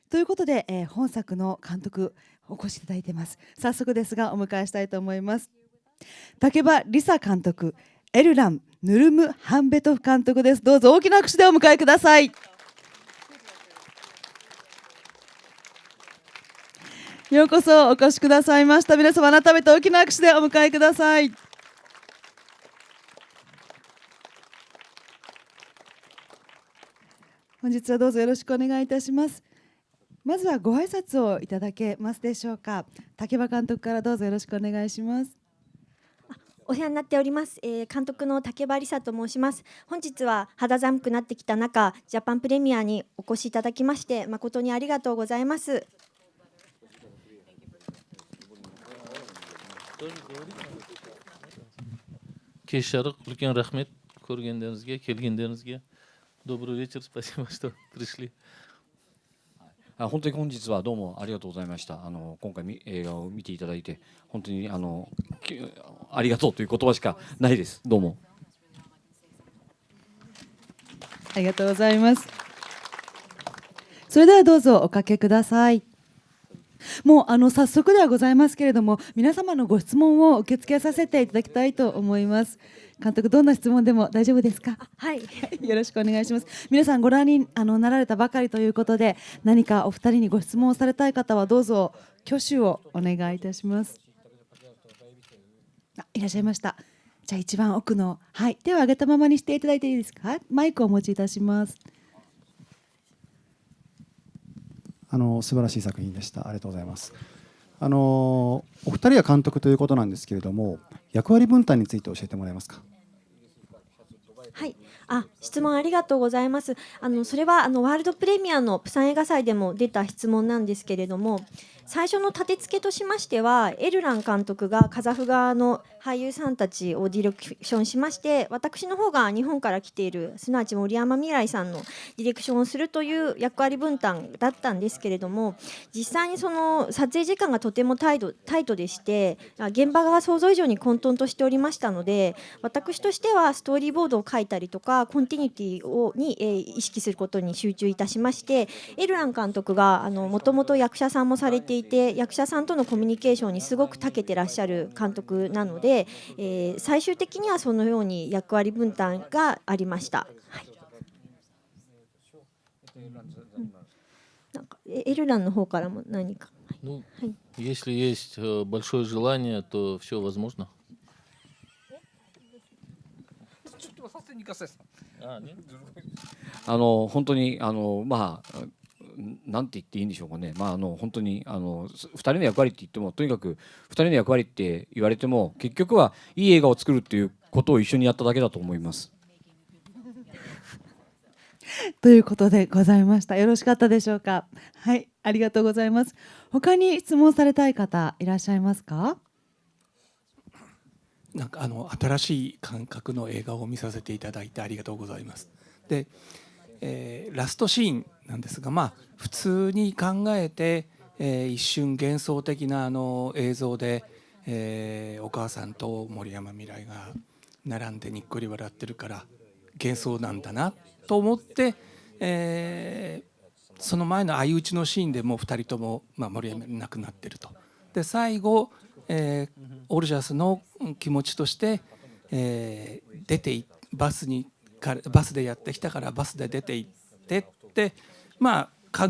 ということで、本作の監督お越しいただいています。早速ですがお迎えしたいと思います。竹場梨沙監督、エルラン・ヌルムハンベトフ監督です。どうぞ大きな拍手でお迎えください。ようこそお越しくださいました。皆様改めて大きな拍手でお迎えください。本日はどうぞよろしくお願いいたします。まずはご挨拶をいただけますでしょうか。竹場監督からどうぞよろしくお願いします。お世話になっております、監督の竹場梨沙と申します。本日は肌寒くなってきた中、ジャパンプレミアにお越しいただきまして誠にありがとうございます。Keshariq ulkan rahmat ko'rganlaringizga, kelganlaringizga. Добрый вечер, спасибо, что пришли. 本当に本日はどうもありがとうございました。今回映画を見ていただいて本当にありがとうという言葉しかないです。どうもありがとうございます。それではどうぞおかけください。もう早速ではございますけれども、皆様のご質問を受け付けさせていただきたいと思います。監督、どんな質問でも大丈夫ですか？はい、よろしくお願いします。皆さんご覧になられたばかりということで、何かお二人にご質問をされたい方はどうぞ挙手をお願いいたします。いらっしゃいました。じゃあ一番奥の、はい、手を挙げたままにしていただいていいですか？マイクをお持ちいたします。素晴らしい作品でした。ありがとうございます。お二人は監督ということなんですけれども、役割分担について教えてもらえますか？はい、質問ありがとうございます。それはワールドプレミアのプサン映画祭でも出た質問なんですけれども、最初の立て付けとしましては、エルラン監督がカザフ側の俳優さんたちをディレクションしまして、私の方が日本から来ているすなわち森山未来さんのディレクションをするという役割分担だったんですけれども、実際にその撮影時間がとてもタイトでして、現場が想像以上に混沌としておりましたので、私としてはストーリーボードを書いたりとかコンティニティに意識することに集中いたしまして、エルラン監督がもともと役者さんもされていて、役者さんとのコミュニケーションにすごく長けてらっしゃる監督なので、最終的にはそのように役割分担がありました。はい、なんかエルランの方からも何か。Ну, если есть большое желание, то все возможно. А, нет? 本当になんて言っていいんでしょうかね。本当に2人の役割って言っても、とにかく2人の役割って言われても結局はいい映画を作るっていうことを一緒にやっただけだと思います。ということでございました。よろしかったでしょうか？はい、ありがとうございます。他に質問されたい方いらっしゃいますか？なんか新しい感覚の映画を見させていただいてありがとうございます。で、ラストシーンなんですが、普通に考えて、一瞬幻想的な映像で、お母さんと森山未来が並んでにっこり笑ってるから幻想なんだなと思って、その前の相打ちのシーンでもう2人とも、森山亡くなってると。で最後オルジャスの気持ちとして、出てバスでやってきたからバスで出て行ってって考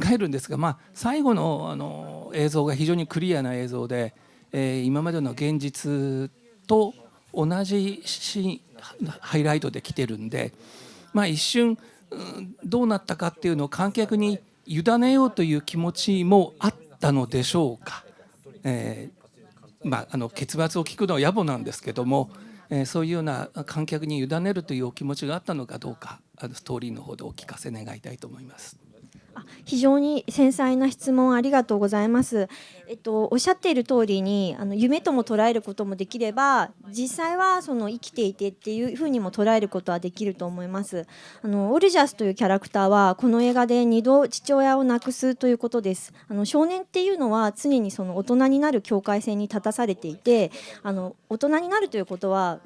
えるんですが、最後の映像が非常にクリアな映像で、今までの現実と同じハイライトで来てるんで、一瞬どうなったかっていうのを観客に委ねようという気持ちもあったのでしょうか。結末を聞くのは野暮なんですけども、そういうような観客に委ねるというお気持ちがあったのかどうか、ストーリーの方でお聞かせ願いたいと思います。非常に繊細な質問ありがとうございます。おっしゃっている通りに夢とも捉えることもできれば実際はその生きていてっていうふうにも捉えることはできると思います。オルジャスというキャラクターはこの映画で2度父親を亡くすということです。少年っていうのは常にその大人になる境界線に立たされていて大人になるということは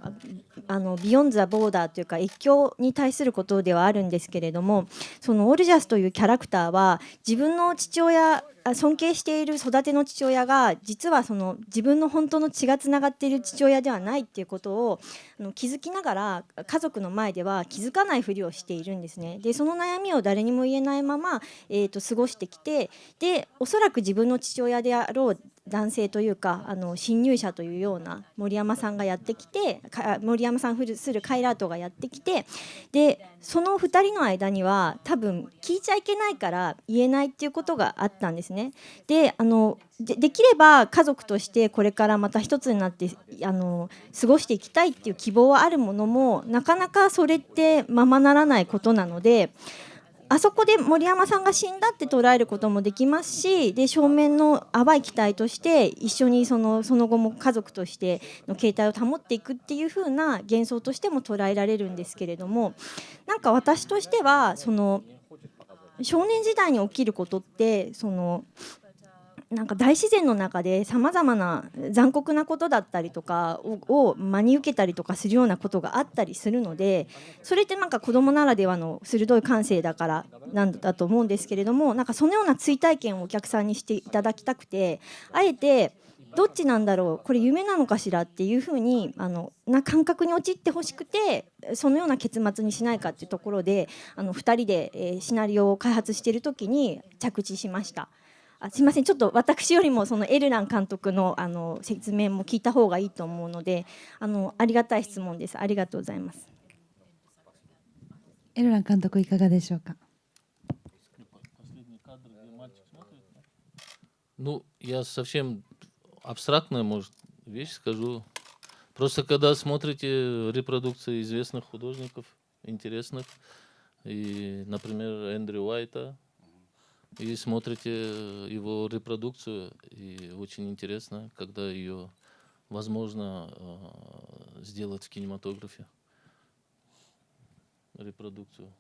ビヨンズ・ザ・ボーダーというか越境に対することではあるんですけれども、そのオルジャスというキャラクターは自分の父親尊敬している育ての父親が実はその自分の本当の血がつながっている父親ではないっていうことを気づきながら家族の前では気づかないふりをしているんですね。でその悩みを誰にも言えないまま、過ごしてきて、でおそらく自分の父親であろう男性というか侵入者というような森山さんがやってきて、森山さん扮するカイラートがやってきて、でその2人の間には多分聞いちゃいけないから言えないっていうことがあったんですね。でできれば家族としてこれからまた一つになって過ごしていきたいっていう希望はあるものも、なかなかそれってままならないことなので、あそこで森山さんが死んだって捉えることもできますし、で正面の淡い期待として一緒にその後も家族としての形態を保っていくっていう風な幻想としても捉えられるんですけれども、なんか私としてはその少年時代に起きることってなんか大自然の中でさまざまな残酷なことだったりとかを真に受けたりとかするようなことがあったりするので、それってなんか子供ならではの鋭い感性だからなんだと思うんですけれども、なんかそのような追体験をお客さんにしていただきたくて、あえてどっちなんだろう、これ夢なのかしらっていうふうにな感覚に陥ってほしくて、そのような結末にしないかっていうところで2人で、シナリオを開発している時に着地しました。すいません、ちょっと私よりもそのエルラン監督の説明も聞いた方がいいと思うのでありがたい質問です。ありがとうございます。エルラン監督いかがでしょうか。Ну, я совсем абстрактная, может, вещь скажу. Просто когда смотрите репродукции известных художников, интересных, и, например, Эндрю Уайта, и смотрите его репродукцию, и очень интересно, когда ее возможно сделать в кинематографе, репродукцию.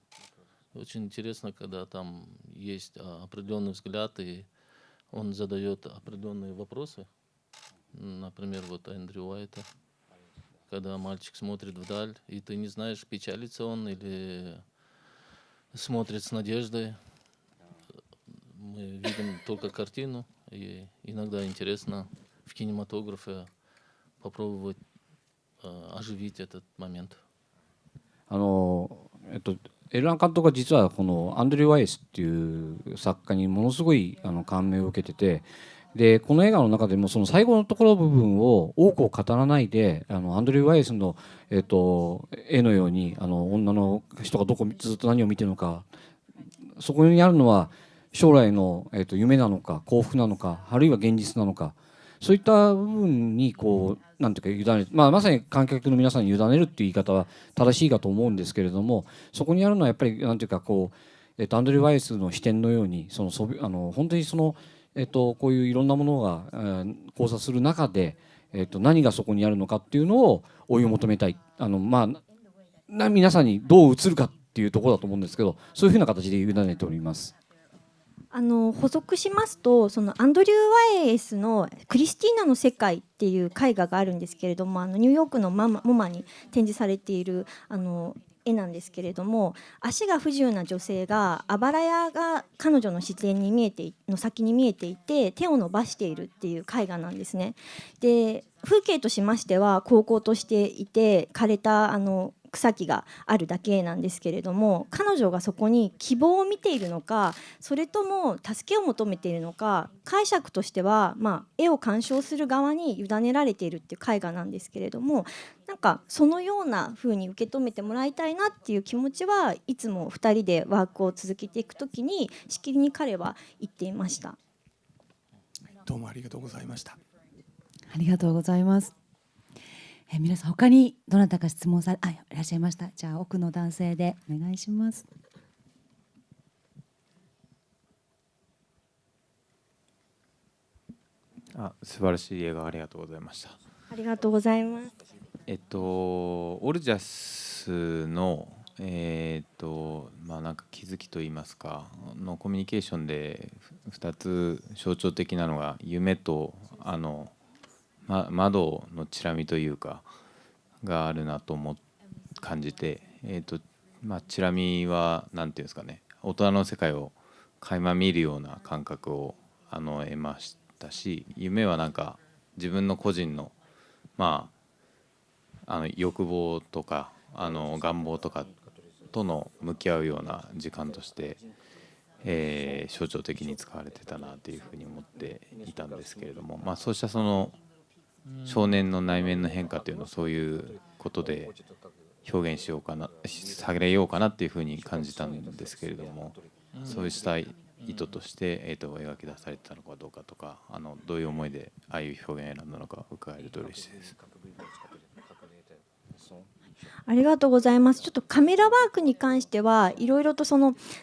Очень интересно, когда там есть определенный взгляд, и он задает определенные вопросы. Например, вот Эндрю Уайта, когда мальчик смотрит вдаль, и ты не знаешь, печалится он или смотрит с надеждой. Мы видим только картину, и иногда интересно в кинематографе попробовать оживить этот момент. エルラン監督は実はこのアンドリュー・ワイスっていう作家にものすごい感銘を受けてて、でこの映画の中でもその最後のところ部分を多くを語らないでアンドリュー・ワイスの、絵のように女の人がずっと何を見てるのか、そこにあるのは将来の、夢なのか幸福なのか、あるいは現実なのか、そういった部分にこうなんていうか委ねる、まさに観客の皆さんに委ねるっていう言い方は正しいかと思うんですけれども、そこにあるのはやっぱりなんていうかこう、アンドリュー・ワイスの視点のように本当にこういういろんなものが、交差する中で、何がそこにあるのかっていうのを追い求めたい、皆さんにどう映るかっていうところだと思うんですけど、そういうふうな形で委ねております。補足しますと、そのアンドリュー・ワイエスの「クリスティーナの世界」っていう絵画があるんですけれども、ニューヨークのMoMAに展示されている絵なんですけれども、足が不自由な女性があばら屋が彼女の視線にの先に見えていて手を伸ばしているっていう絵画なんですね。で風景としましては高校としていて枯れた草木があるだけなんですけれども、彼女がそこに希望を見ているのか、それとも助けを求めているのか、解釈としては、絵を鑑賞する側に委ねられているっていう絵画なんですけれども、なんかそのような風に受け止めてもらいたいなっていう気持ちはいつも2人でワークを続けていくときにしきりに彼は言っていました。どうもありがとうございました。ありがとうございます。皆さん他にどなたか質問いらっしゃいました。じゃあ奥の男性でお願いします。素晴らしい映画ありがとうございました。ありがとうございます。オルジャスのなんか気づきといいますかのコミュニケーションで2つ象徴的なのが夢と窓のチラ見というかがあるなと感じて、チラ見は何ていうんですかね、大人の世界を垣間見るような感覚を得ましたし、夢はなんか自分の個人の欲望とか願望とかとの向き合うような時間として、象徴的に使われてたなというふうに思っていたんですけれども、そうしたその少年の内面の変化というのをそういうことで表現しようかな、下げようかなっていうふうに感じたんですけれども、そうした意図として、描き出されてたのかどうかとか、どういう思いでああいう表現を選んだのか伺えると嬉しいです。ありがとうございます。ちょっとカメラワークに関してはいろいろと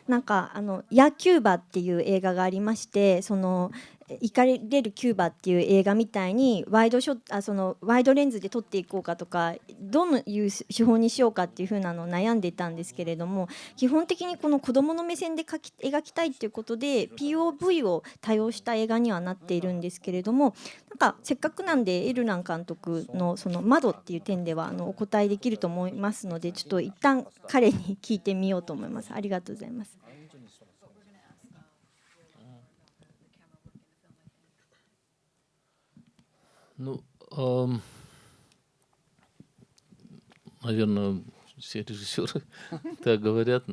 なんか野キューバっていう映画がありまして、イカれるキューバっていう映画みたいにワイドレンズで撮っていこうかとか、どういう手法にしようかっていう風なのを悩んでいたんですけれども、基本的にこの子どもの目線で描きたいっていうことで POV を多用した映画にはなっているんですけれども、なんかせっかくなんでエルラン監督のその窓っていう点ではお答えできると思いますので、ちょっと一旦彼に聞いてみようと思います。ありがとうございます。Наверное, все режиссеры так говорят.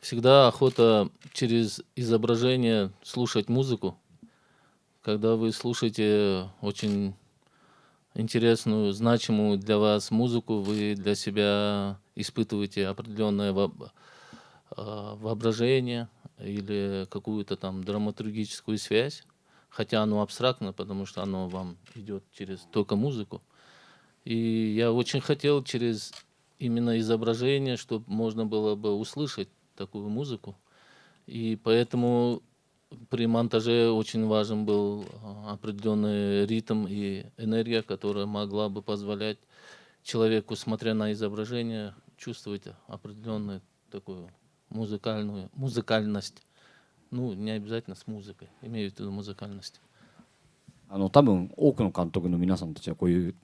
Всегда охота через изображение слушать музыку. Когда вы слушаете очень интересную, значимую для вас музыку, вы для себя испытываете определенное воображение или какую-то там драматургическую связь, хотя оно абстрактно, потому что оно вам идет через только музыку. И я очень хотел через именно изображение, чтобы можно было бы услышать такую музыку. И поэтому при монтаже очень важен был определенный ритм и энергия, которая могла бы позволять человеку, смотря на изображение, чувствовать определенную такую музыкальность. Ну, не обязательно с музыкой, имею в виду музыкальность. 多分多くの監督の皆さんたちはこういう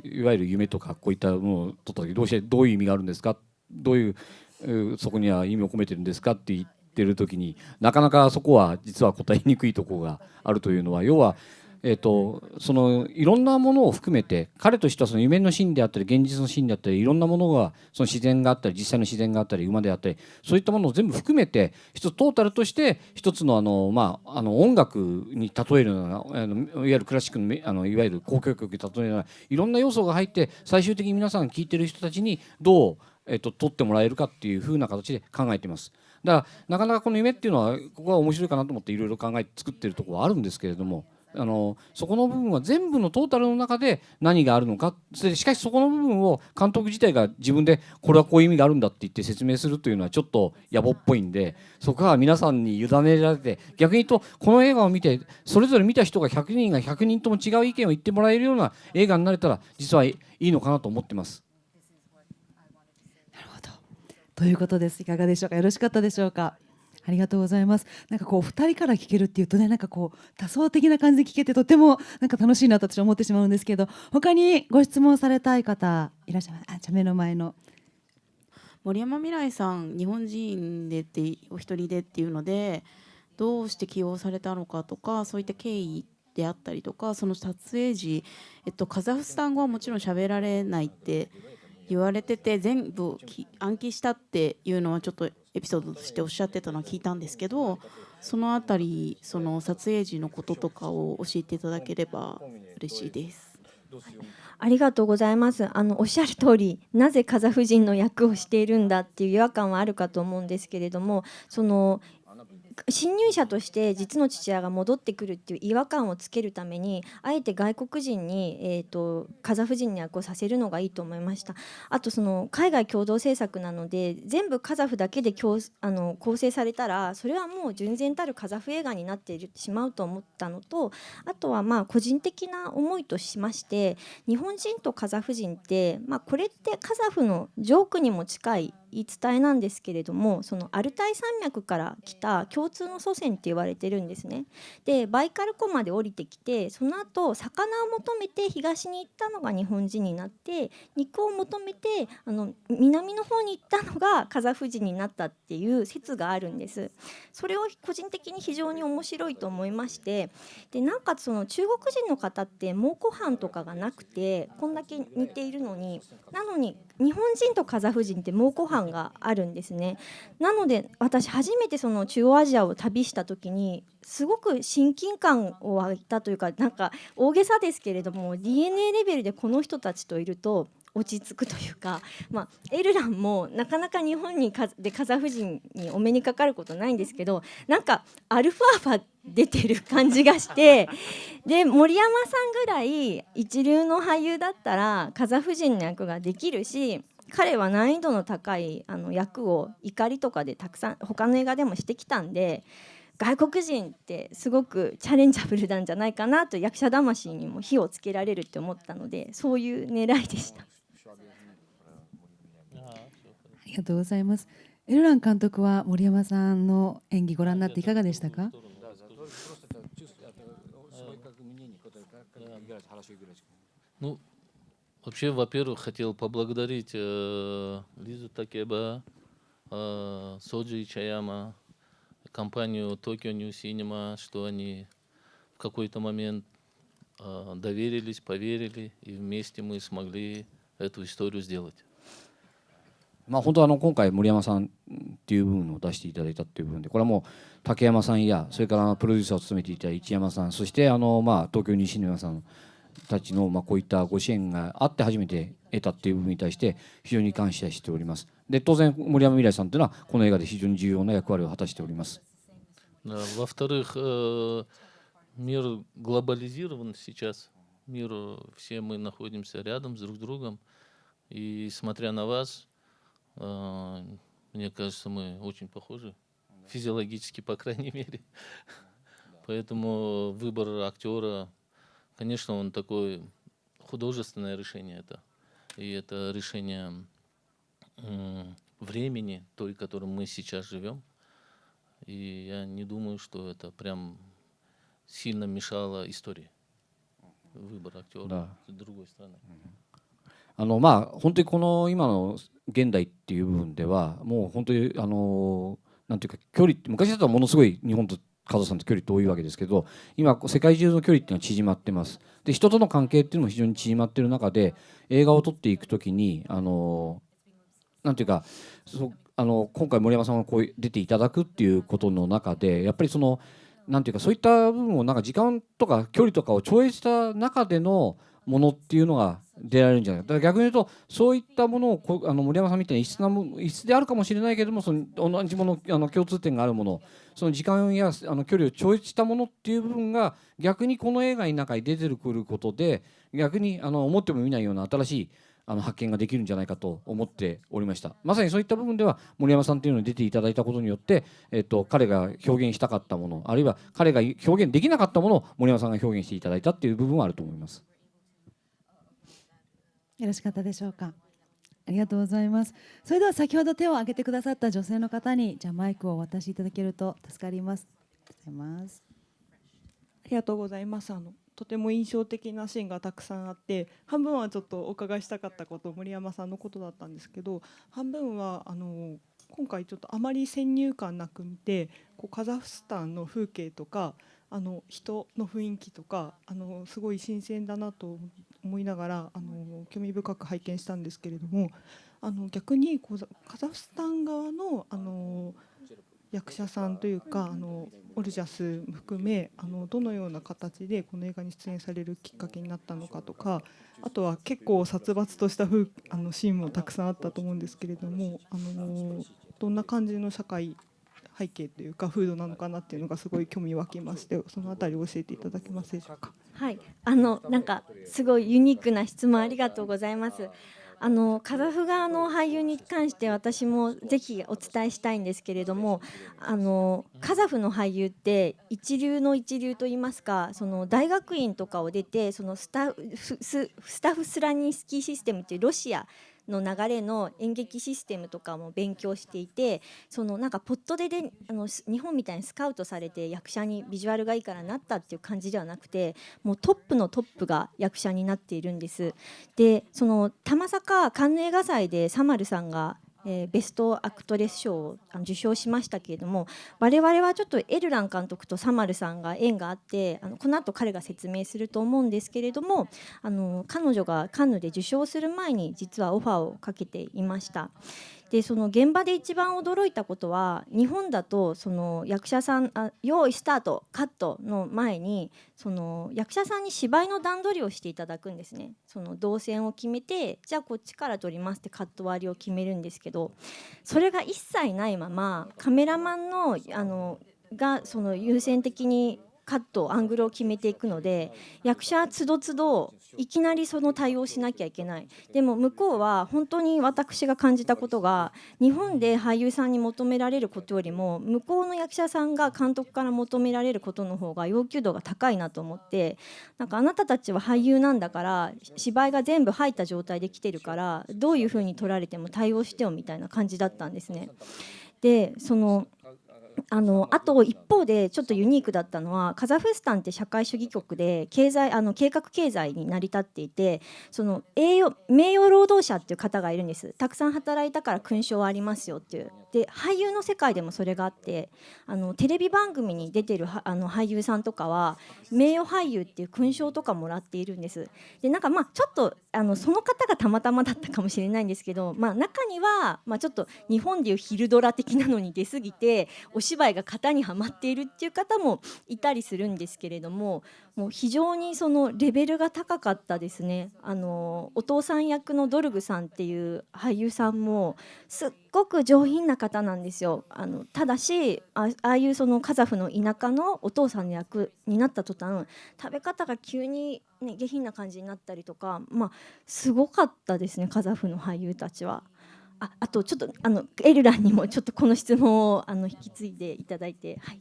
いわゆる夢とかこういったものを撮った時どういう意味があるんですか、どういうそこには意味を込めてるんですかって言ってる時になかなかそこは実は答えにくいところがあるというのは、要はそのいろんなものを含めて彼としてはその夢のシーンであったり現実のシーンであったりいろんなものがその自然があったり実際の自然があったり馬であったりそういったものを全部含めて一つトータルとして一つの音楽に例えるようないわゆるクラシックのいわゆる交響曲に例えるようないろんな要素が入って最終的に皆さん聴いてる人たちにどう撮ってもらえるかっていう風な形で考えています。だからなかなかこの夢っていうのはここは面白いかなと思っていろいろ考えて作ってるところはあるんですけれども、そこの部分は全部のトータルの中で何があるのか、しかしそこの部分を監督自体が自分でこれはこういう意味があるんだって言って説明するというのはちょっと野暮っぽいんで、そこは皆さんに委ねられて、逆に言うとこの映画を見てそれぞれ見た人が100人が100人とも違う意見を言ってもらえるような映画になれたら実はいいのかなと思ってます。なるほどということです。いかがでしょうか。よろしかったでしょうか。ありがとうございます。なんかこう2人から聞けるっていうとね、なんかこう多層的な感じで聞けてとてもなんか楽しいなと私は思ってしまうんですけど、他にご質問されたい方いらっしゃいます？じゃあ目の前の森山未來さん、日本人でってお一人でっていうのでどうして起用されたのかとか、そういった経緯であったりとか、その撮影時、カザフスタン語はもちろん喋られないって言われてて全部暗記したっていうのはちょっとエピソードとしておっしゃってたのは聞いたんですけど、そのあたりその撮影時のこととかを教えていただければ嬉しいです。ありがとうございます。おっしゃる通り、なぜカザフ人の役をしているんだっていう違和感はあるかと思うんですけれども、侵入者として実の父親が戻ってくるっていう違和感をつけるためにあえて外国人に、カザフ人に役をさせるのがいいと思いました。あとその海外共同制作なので全部カザフだけで構成されたらそれはもう純然たるカザフ映画になってしまうと思ったのと、あとは個人的な思いとしまして、日本人とカザフ人って、これってカザフのジョークにも近い言い伝えなんですけれども、そのアルタイ山脈から来た共通の祖先って言われてるんですね。でバイカル湖まで降りてきて、その後魚を求めて東に行ったのが日本人になって、肉を求めて南の方に行ったのがカザフ人になったっていう説があるんです。それを個人的に非常に面白いと思いまして、でなおかつその中国人の方って蒙古斑とかがなくてこんだけ似ているのに、なのに日本人とカザフ人って蒙古斑があるんですね。なので私初めてその中央アジアを旅した時にすごく親近感を湧いたというか、なんか大げさですけれども DNA レベルでこの人たちといると落ち着くというか、エルランもなかなか日本にカザフ人にお目にかかることないんですけど、なんかアルファ波出てる感じがしてで森山さんぐらい一流の俳優だったらカザフ人の役ができるし、彼は難易度の高い役を怒りとかでたくさん他の映画でもしてきたんで、外国人ってすごくチャレンジャブルなんじゃないかなと、役者魂にも火をつけられるって思ったので、そういう狙いでした。ありがとうございます。エルラン監督は森山さんの演技ご覧になっていかがでしたか？Ну, вообще, во-первых, хотел поблагодарить Лизу Такеба, Соджи Чаяма, компанию Tokyo New Cinema, что они в какой-то момент доверились, поверили, и вместе мы смогли эту историю сделать. 本当は今回森山さんっていう部分を出していただいたっていう部分で、これはもう竹山さんやそれからプロデューサーを務めていた市山さん、そして東京西村さんたちのこういったご支援があって初めて得たっていう部分に対して非常に感謝しております。で当然森山未來さんというのはこの映画で非常に重要な役割を果たしております。Во-вторых, мир глобализирован сейчас. Мир, все мы находимся рядом с друг другом. И смотря на вас, мне кажется, мы очень похожи. Физиологически, по крайней мере. Поэтому выбор актера, конечно, он такое художественное решение это. И это решение времени, той, в котором мы сейчас живем. И я не думаю, что это прям сильно мешало истории. Выбор актера с другой стороны. 本当にこの今の現代っていう部分ではもう本当になんていうか距離、昔だったらものすごい日本とカザフさんと距離遠いわけですけど、今世界中の距離っていうのは縮まってます。で人との関係っていうのも非常に縮まっている中で映画を撮っていくときになんていうか今回森山さんがこう出ていただくっていうことの中でやっぱりなんていうかそういった部分を時間とか距離とかを超越した中でのものっていうのが出られるんじゃないか。だから逆に言うとそういったものを森山さんみたいに異質であるかもしれないけれども、その同じもの共通点があるもの、その時間や距離を超越したものっていう部分が逆にこの映画の中に出てくることで逆に思ってもみないような新しい発見ができるんじゃないかと思っておりました。まさにそういった部分では森山さんというのに出ていただいたことによって、彼が表現したかったもの、あるいは彼が表現できなかったものを森山さんが表現していただいたっていう部分はあると思います。よろしかったでしょうか。ありがとうございます。それでは先ほど手を挙げてくださった女性の方にじゃあマイクをお渡しいただけると助かります。ありがとうございます。とても印象的なシーンがたくさんあって、半分はちょっとお伺いしたかったこと森山さんのことだったんですけど、半分は今回ちょっとあまり先入観なく見てカザフスタンの風景とか人の雰囲気とかすごい新鮮だなと思いながら興味深く拝見したんですけれども、逆にカザフスタン側の役者さんというかオルジャス含めどのような形でこの映画に出演されるきっかけになったのかとか、あとは結構殺伐としたシーンもたくさんあったと思うんですけれども、どんな感じの背背景というか風土なのかなっていうのがすごい興味湧きまして、そのあたり教えていただけますでしょうか。はい、なんかすごいユニークな質問ありがとうございます。カザフ側の俳優に関して私もぜひお伝えしたいんですけれども、カザフの俳優って一流の一流といいますか、その大学院とかを出て、そのスタフスラニスキーシステムっていうロシアの流れの演劇システムとかも勉強していて、そのなんかポットで日本みたいにスカウトされて役者にビジュアルがいいからなったっていう感じではなくて、もうトップのトップが役者になっているんです。でそのたまさかカンヌ映画祭でサマルさんがベストアクトレス賞を受賞しましたけれども、我々はちょっとエルラン監督とサマルさんが縁があって、この後彼が説明すると思うんですけれども、彼女がカンヌで受賞する前に実はオファーをかけていました。でその現場で一番驚いたことは、日本だとその役者さん用意スタートカットの前にその役者さんに芝居の段取りをしていただくんですね。その動線を決めて、じゃあこっちから撮りますってカット割りを決めるんですけど、それが一切ないままカメラマンのがその優先的にカットアングルを決めていくので、役者つどつどいきなりその対応しなきゃいけない。でも向こうは本当に私が感じたことが、日本で俳優さんに求められることよりも向こうの役者さんが監督から求められることの方が要求度が高いなと思って、なんかあなたたちは俳優なんだから芝居が全部入った状態で来てるから、どういうふうに撮られても対応してよみたいな感じだったんですね。であと一方でちょっとユニークだったのは、カザフスタンって社会主義国で計画経済に成り立っていて、その名誉労働者っていう方がいるんです。たくさん働いたから勲章はありますよっていう。で俳優の世界でもそれがあって、テレビ番組に出てる俳優さんとかは名誉俳優っていう勲章とかもらっているんです。でなんかちょっとその方がたまたまだったかもしれないんですけど、中には、ちょっと日本でいう昼ドラ的なのに出過ぎてお芝居が型にはまっているっていう方もいたりするんですけれども、もう非常にそのレベルが高かったですね。お父さん役のドルグさんっていう俳優さんもすっごく上品な方なんですよ。ただしああいうそのカザフの田舎のお父さんの役になった途端、食べ方が急に、下品な感じになったりとか、すごかったですね、カザフの俳優たちは。あとちょっとエルランにもちょっとこの質問を引き継いでいただいて、はい。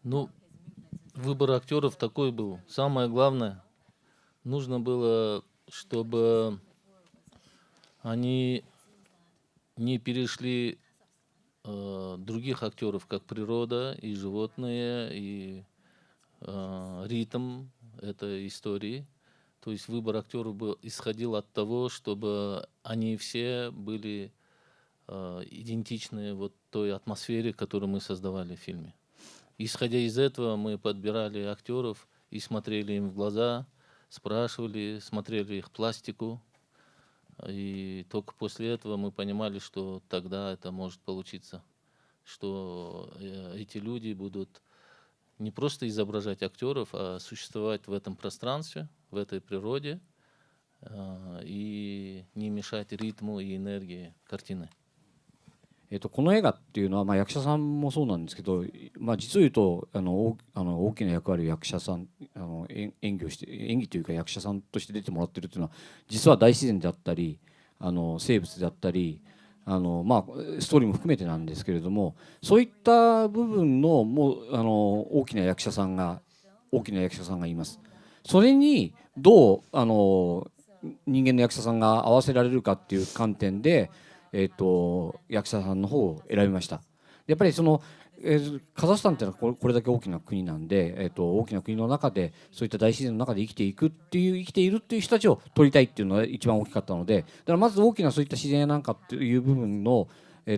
Ну, выбор актеров такой был. Самое главное, нужно было, чтобы они не перешли других актеров, как природа и животные, и ритм этой истории. То есть выбор актеров исходил от того, чтобы они все были идентичны вот той атмосфере, которую мы создавали в фильме. Исходя из этого, мы подбирали актеров и смотрели им в глаза, спрашивали, смотрели их пластику. И только после этого мы понимали, что тогда это может получиться, что эти люди будут не просто изображать актеров, а существовать в этом пространстве, в этой природе и не мешать ритму и энергии картины. この映画っていうのは、役者さんもそうなんですけど、実を言うと大きな役割を役者さん演技というか役者さんとして出てもらってるっていうのは、実は大自然であったり生物であったりストーリーも含めてなんですけれども、そういった部分のもう大きな役者さんがいます。それにどう人間の役者さんが合わせられるかっていう観点で役者さんの方を選びました。やっぱりカザフスタンっていうのはこれだけ大きな国なんで、大きな国の中でそういった大自然の中で生きているっていう人たちを撮りたいっていうのが一番大きかったので、だからまず大きなそういった自然なんかっていう部分のが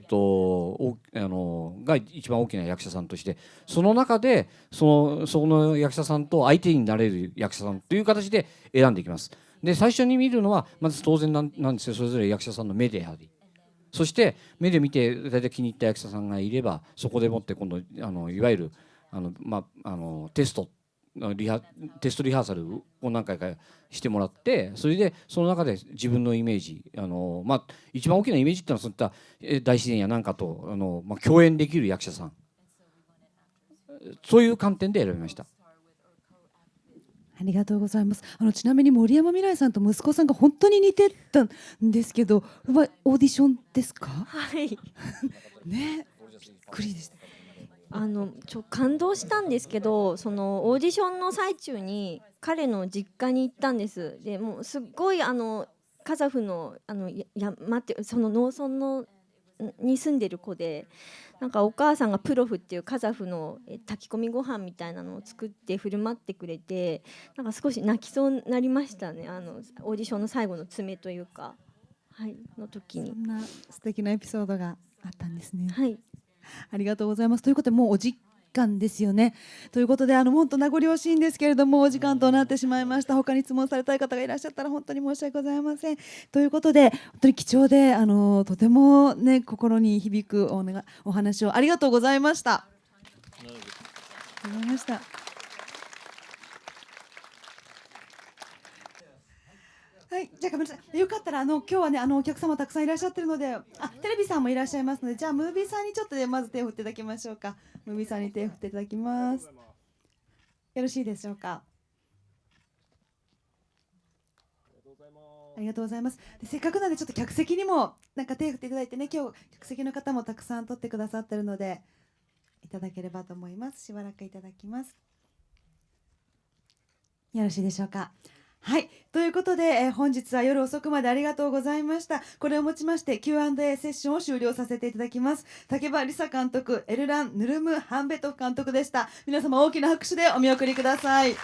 一番大きな役者さんとして、その中でその役者さんと相手になれる役者さんという形で選んでいきます。で最初に見るのはまず当然なんですけど、それぞれ役者さんの目であり、そして目で見て大体気に入った役者さんがいれば、そこでもって今度いわゆるテストテストリハーサルを何回かしてもらって、それでその中で自分のイメージ、一番大きなイメージっていうのはそういった大自然やなんかと共演できる役者さん、そういう観点で選びました。ありがとうございます。ちなみに森山未來さんと息子さんが本当に似てたんですけど、オーディションですか？はいね、びっくりでした。感動したんですけど、そのオーディションの最中に彼の実家に行ったんです。でもうすっごいカザフの山ってその農村のに住んでる子で、なんかお母さんがプロフっていうカザフの炊き込みご飯みたいなのを作って振る舞ってくれて、なんか少し泣きそうになりましたね。オーディションの最後の詰めというか、はいの時に。そんな素敵なエピソードがあったんですね。はい。ありがとうございます。ということでもうお時間ですよね。ということで本当名残惜しいんですけれどもお時間となってしまいました。他に質問されたい方がいらっしゃったら本当に申し訳ございません。ということで本当に貴重でとてもね心に響くお話をありがとうございました。ありがとうございました。はい、じゃあごめんなさい。よかったら今日はねお客様たくさんいらっしゃってるので、テレビさんもいらっしゃいますので、じゃあムービーさんにちょっとでまず手を振っていただきましょうか。ムービーさんに手を振っていただきます。よろしいでしょうか。ありがとうございます。でせっかくなのでちょっと客席にもなんか手を振っていただいてね、今日客席の方もたくさん撮ってくださってるのでいただければと思います。しばらくいただきます。よろしいでしょうか。はい、ということで、本日は夜遅くまでありがとうございました。これをもちまして Q&A セッションを終了させていただきます。竹場梨沙監督、エルラン・ヌルム・ハンベトフ監督でした。皆様大きな拍手でお見送りください。